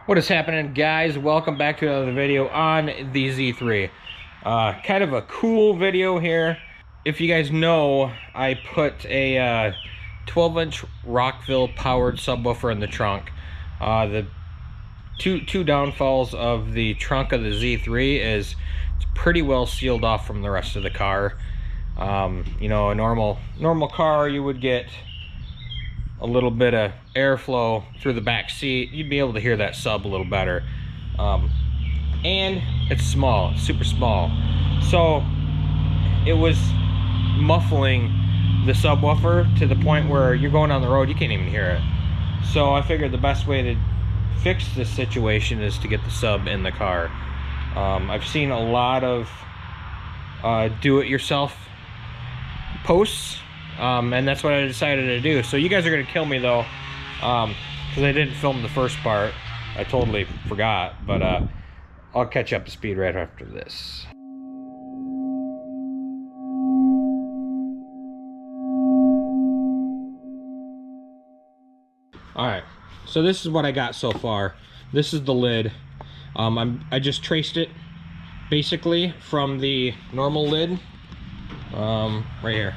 What is happening, guys? Welcome back to another video on the Z3. Kind of a cool video here. If you guys know, I put a 12-inch Rockville powered subwoofer in the trunk. The two downfalls of the trunk of the Z3 is it's pretty well sealed off from the rest of the car. You know, a normal car, you would get a little bit of airflow through the back seat. You'd be able to hear that sub a little better. And it's small, it's super small. So it was muffling the subwoofer to the point where you're going down the road, you can't even hear it. So I figured the best way to fix this situation is to get the sub in the car. I've seen a lot of do-it-yourself posts, and that's what I decided to do. So you guys are gonna kill me though, because I didn't film the first part. I totally forgot, but I'll catch up to speed right after this. All right, so this is what I got so far. This is the lid. I just traced it basically from the normal lid, right here.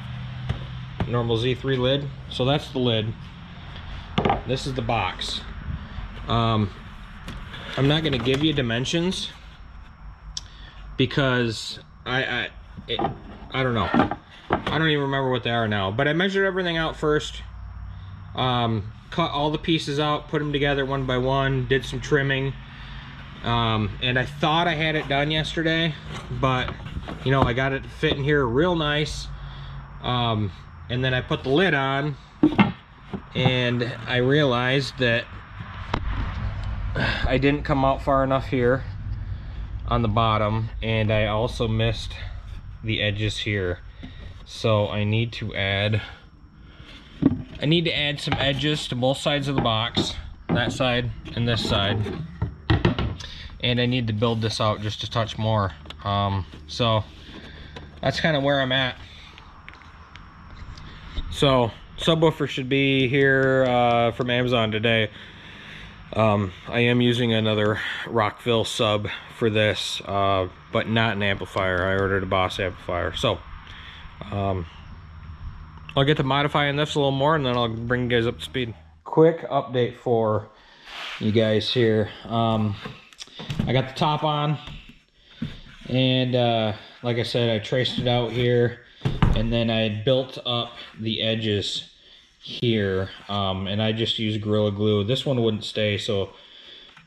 Normal Z3 lid. So that's the lid. This is the box. I'm not going to give you dimensions because I don't know. I don't even remember what they are now. But I measured everything out first. Cut all the pieces out, put them together one by one, did some trimming. And I thought I had it done yesterday, but you know, I got it to fit in here real nice. And then I put the lid on and I realized that I didn't come out far enough here on the bottom, and I also missed the edges here. So I need to add some edges to both sides of the box, that side and this side. And I need to build this out just a touch more. So that's kind of where I'm at. So subwoofer should be here from Amazon today. I am using another Rockville sub for this, but not an amplifier. I ordered a Boss amplifier. So I'll get to modifying this a little more, and then I'll bring you guys up to speed. Quick update for you guys here. I got the top on, and like I said, I traced it out here, and then I built up the edges here, and I just used Gorilla Glue. This one wouldn't stay, so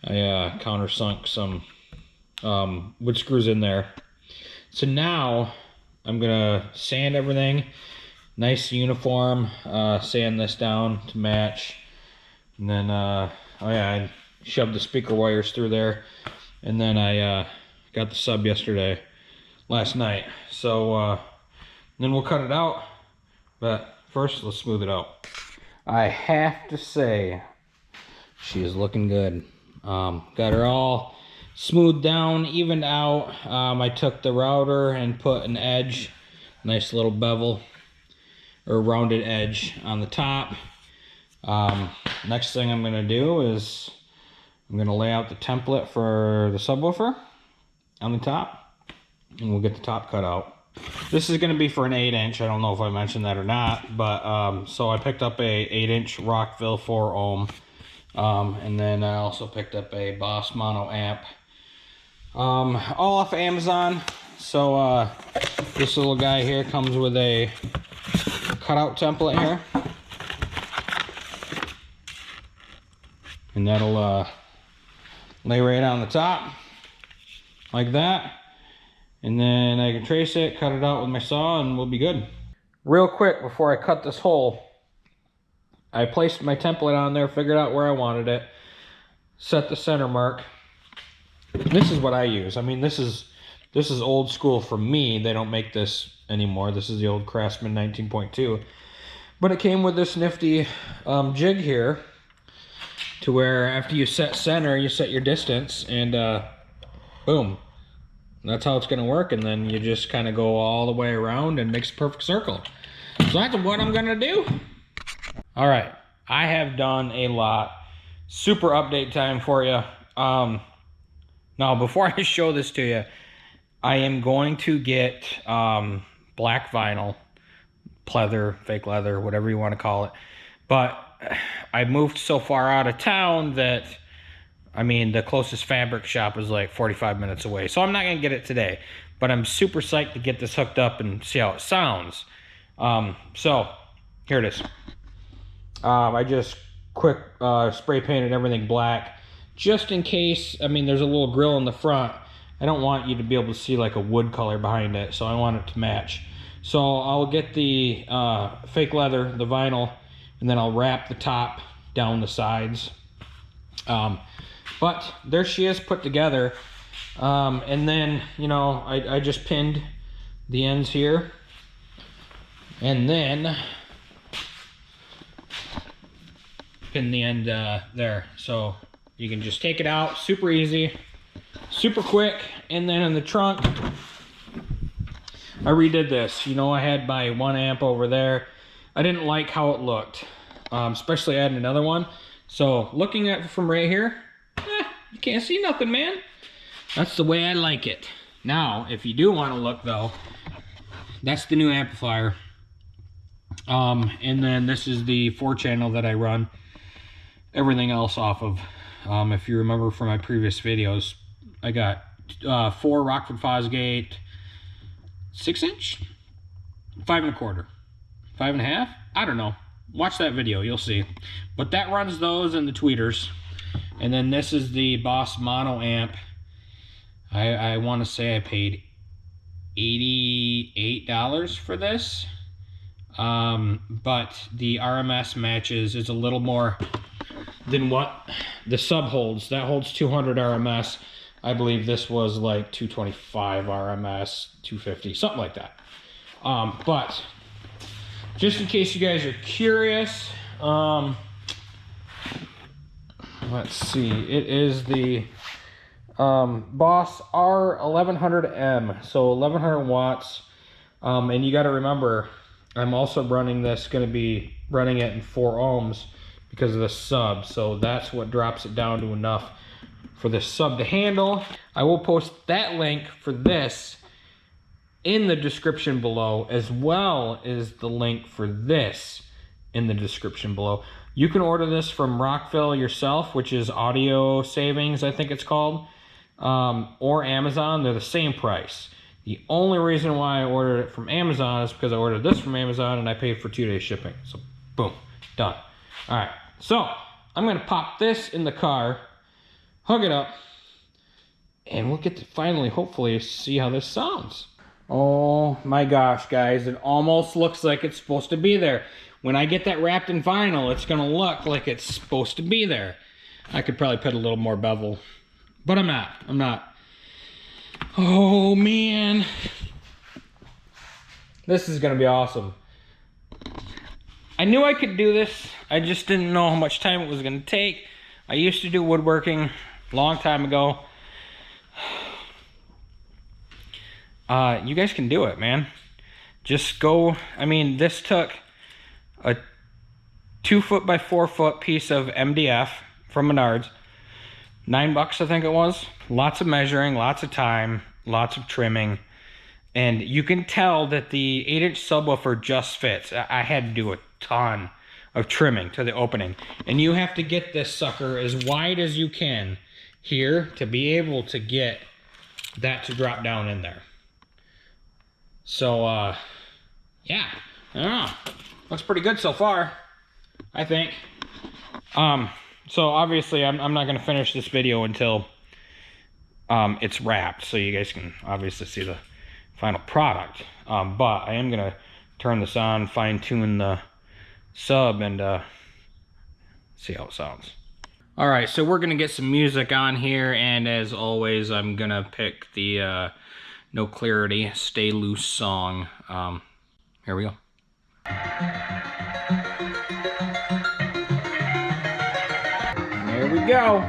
I countersunk some wood screws in there. So now I'm gonna sand everything nice uniform, sand this down to match, and then oh yeah, I shoved the speaker wires through there, and then I got the sub last night. So then we'll cut it out, but first let's smooth it out. I have to say she is looking good. Got her all smoothed down, evened out. I took the router and put an edge, nice little bevel or rounded edge on the top. Next thing I'm gonna do is I'm gonna lay out the template for the subwoofer on the top, and we'll get the top cut out. This is gonna be for an 8-inch. I don't know if I mentioned that or not, but so I picked up a 8-inch Rockville 4 ohm, and then I also picked up a Boss Mono Amp, all off of Amazon. So this little guy here comes with a cutout template here, and that'll lay right on the top like that. And then I can trace it, cut it out with my saw, and we'll be good. Real quick, before I cut this hole, I placed my template on there, figured out where I wanted it, set the center mark. This is what I use. I mean, this is old school for me. They don't make this anymore. This is the old Craftsman 19.2. But it came with this nifty jig here, to where after you set center, you set your distance, and boom. That's how it's going to work, and then you just kind of go all the way around and makes a perfect circle. So that's what I'm going to do. All right, I have done a lot. Super update time for you. Now before I show this to you, I am going to get black vinyl, pleather, fake leather, whatever you want to call it. But I moved so far out of town that, I mean, the closest fabric shop is like 45 minutes away. So I'm not going to get it today. But I'm super psyched to get this hooked up and see how it sounds. So, here it is. I just quick spray painted everything black. Just in case, I mean, there's a little grill in the front. I don't want you to be able to see like a wood color behind it. So I want it to match. So I'll get the fake leather, the vinyl, and then I'll wrap the top down the sides. But there she is put together. And then, you know, I just pinned the ends here. And then pin the end there. So you can just take it out, super easy, super quick. And then in the trunk, I redid this. You know, I had my 1 amp over there. I didn't like how it looked, especially adding another one. So looking at it from right here, you can't see nothing, man. That's the way I like it. Now, if you do want to look though, that's the new amplifier. And then this is the 4-channel that I run everything else off of. If you remember from my previous videos, I got 4 Rockford Fosgate 6-inch, 5 1/4, 5 1/2. I don't know. Watch that video, you'll see. But that runs those and the tweeters. And then this is the Boss Mono Amp. I want to say I paid $88 for this. But the RMS matches is a little more than what the sub holds. That holds 200 RMS. I believe this was like 225 RMS, 250, something like that. But just in case you guys are curious, let's see, it is the Boss R1100M, so 1100 watts. And you got to remember, I'm also running this, going to be running it in 4 ohms because of the sub, so that's what drops it down to enough for this sub to handle. I will post that link for this in the description below, as well as the link for this in the description below. You can order this from Rockville yourself, which is Audio Savings, I think it's called, or Amazon. They're the same price. The only reason why I ordered it from Amazon is because I ordered this from Amazon and I paid for 2 days shipping. So boom, done. All right, so I'm gonna pop this in the car, hook it up, and we'll get to finally, hopefully, see how this sounds. Oh my gosh, guys, it almost looks like it's supposed to be there. When I get that wrapped in vinyl, it's gonna look like it's supposed to be there. I could probably put a little more bevel, but I'm not. Oh man, this is gonna be awesome. I knew I could do this, I just didn't know how much time it was gonna take. I used to do woodworking a long time ago. You guys can do it, man. Just go, I mean, this took a 2-foot by 4-foot piece of MDF from Menards. $9, I think it was. Lots of measuring, lots of time, lots of trimming. And you can tell that the 8-inch subwoofer just fits. I had to do a ton of trimming to the opening. And you have to get this sucker as wide as you can here to be able to get that to drop down in there. So, yeah, I don't know. Looks pretty good so far, I think. So obviously I'm not going to finish this video until it's wrapped, so you guys can obviously see the final product. But I am going to turn this on, fine-tune the sub, and see how it sounds. All right, so we're going to get some music on here, and as always, I'm going to pick the No Clarity, Stay Loose song. Here we go. There we go.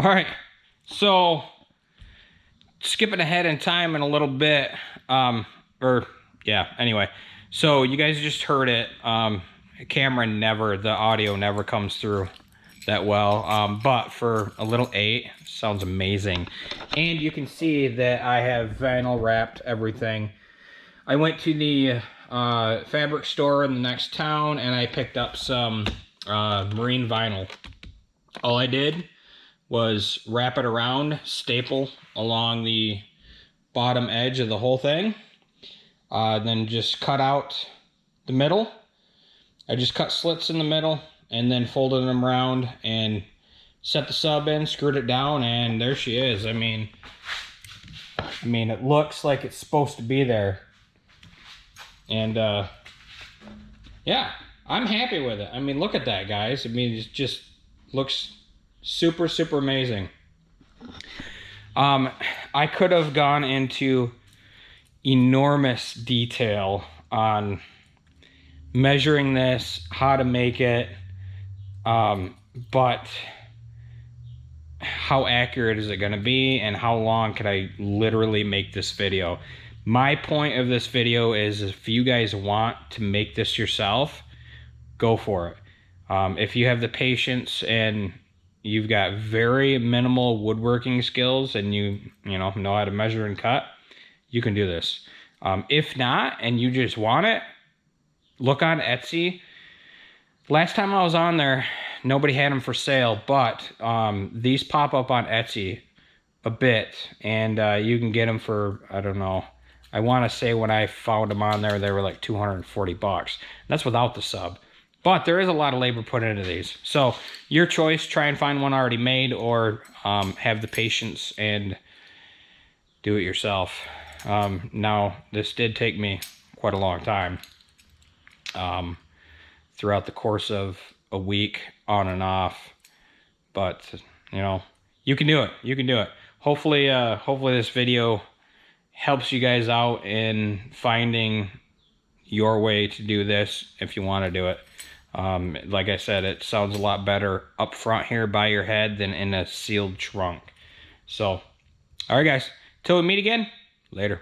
All right, so skipping ahead in time in a little bit, anyway, so you guys just heard it. The audio never comes through that well, but for a little 8, sounds amazing. And you can see that I have vinyl wrapped everything. I went to the fabric store in the next town and I picked up some marine vinyl. All I did was wrap it around, staple along the bottom edge of the whole thing, then just cut out the middle. I just cut slits in the middle and then folded them around and set the sub in, screwed it down, and there she is. I mean, it looks like it's supposed to be there. And yeah, I'm happy with it. I mean, look at that, guys. I mean, it just looks super, super amazing. I could have gone into enormous detail on measuring this, how to make it, but how accurate is it going to be, and how long could I literally make this video? My point of this video is, if you guys want to make this yourself, go for it. If you have the patience and you've got very minimal woodworking skills and you know how to measure and cut, you can do this. If not, and you just want it, look on Etsy. Last time I was on there, nobody had them for sale, but these pop up on Etsy a bit, and you can get them for, I don't know, I want to say when I found them on there, they were like 240 bucks. That's without the sub. But there is a lot of labor put into these. So your choice, try and find one already made, or have the patience and do it yourself. Now, this did take me quite a long time. Throughout the course of a week, on and off. But, you know, you can do it. You can do it. Hopefully this video helps you guys out in finding your way to do this if you want to do it. Like I said, it sounds a lot better up front here by your head than in a sealed trunk. So, all right, guys. Till we meet again, later.